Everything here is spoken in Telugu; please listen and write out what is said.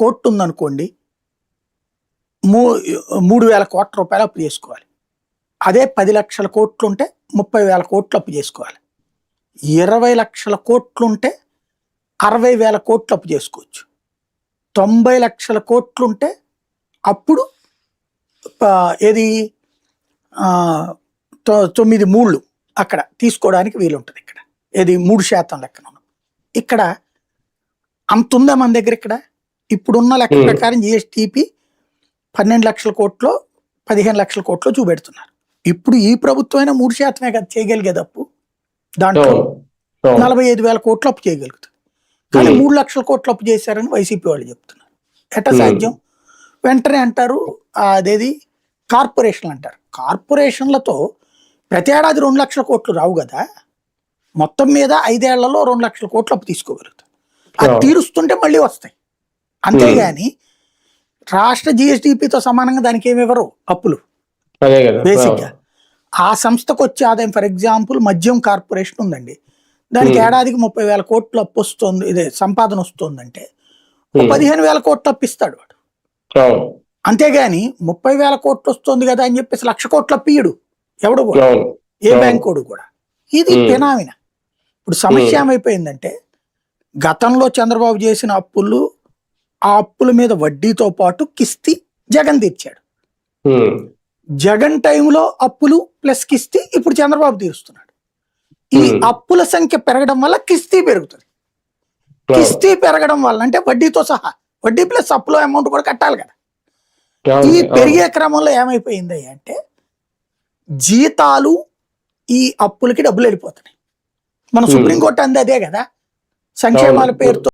కోట్లు ఉందనుకోండి, మూ 3,000 కోట్ల రూపాయలు అప్పు చేసుకోవాలి. అదే 10 లక్షల కోట్లు ఉంటే 30,000 కోట్లు అప్పు చేసుకోవాలి. 20 లక్షల కోట్లు ఉంటే 60,000 కోట్లు అప్పు చేసుకోవచ్చు. 90 లక్షల కోట్లు ఉంటే అప్పుడు ఏది 9 మూళ్ళు అక్కడ తీసుకోవడానికి వీలుంటుంది. ఇక్కడ ఏది 3% లెక్కన ఇక్కడ అంత ఉందా మన దగ్గర. ఇక్కడ ఇప్పుడున్న లెక్క ప్రకారం జిఎస్టిపి 12 లక్షల కోట్లు 15 లక్షల కోట్లు చూపెడుతున్నారు. ఇప్పుడు ఈ ప్రభుత్వమైనా 3% కదా చేయగలిగేది అప్పు. దాంట్లో 45,000 కోట్లు అప్పు చేయగలుగుతుంది. కానీ 3 లక్షల కోట్లు అప్పు చేశారని వైసీపీ వాళ్ళు చెప్తున్నారు. ఎట్లా సాధ్యం? వెంటనే అంటారు అదేది కార్పొరేషన్లు అంటారు. కార్పొరేషన్లతో ప్రతి ఏడాది 2 లక్షల కోట్లు రావు కదా. మొత్తం మీద 5 ఏళ్లలో 2 లక్షల కోట్లు అప్పు తీసుకోగలుగుతారు. అది తీరుస్తుంటే మళ్ళీ వస్తాయి. అంతేగాని రాష్ట్ర జిఎస్డిపితో సమానంగా దానికి ఏమివ్వరు అప్పులు. బేసిక్ గా ఆ సంస్థకు వచ్చే ఆదాయం, ఫర్ ఎగ్జాంపుల్ మద్యం కార్పొరేషన్ ఉందండి, దానికి ఏడాదికి 30,000 కోట్లు అప్పు వస్తుంది, ఇదే సంపాదన వస్తుందంటే 15,000 కోట్లు అప్పిస్తాడు వాడు. అంతేగాని 30,000 కోట్లు వస్తుంది కదా అని చెప్పేసి 1,00,000 కోట్లు అప్పియడు ఎవడు కూడా, ఏ బ్యాంకోడు కూడా. ఇది ఫినామినా. ఇప్పుడు సమస్య ఏమైపోయిందంటే గతంలో చంద్రబాబు చేసిన అప్పులు, ఆ అప్పుల మీద వడ్డీతో పాటు కిస్తీ జగన్ తీర్చాడు. జగన్ టైంలో అప్పులు ప్లస్ కిస్తీ ఇప్పుడు చంద్రబాబు తీరుస్తున్నాడు. ఈ అప్పుల సంఖ్య పెరగడం వల్ల కిస్తీ పెరుగుతుంది. కిస్తీ పెరగడం వల్ల అంటే వడ్డీతో సహా, వడ్డీ ప్లస్ అప్పులో అమౌంట్ కూడా కట్టాలి కదా. ఈ పెరిగే క్రమంలో ఏమైపోయింది అంటే జీతాలు ఈ అప్పులకి డబ్బులు వెళ్ళిపోతున్నాయి. మన సుప్రీంకోర్టు అంది అదే కదా, సంక్షేమాల పేరుతో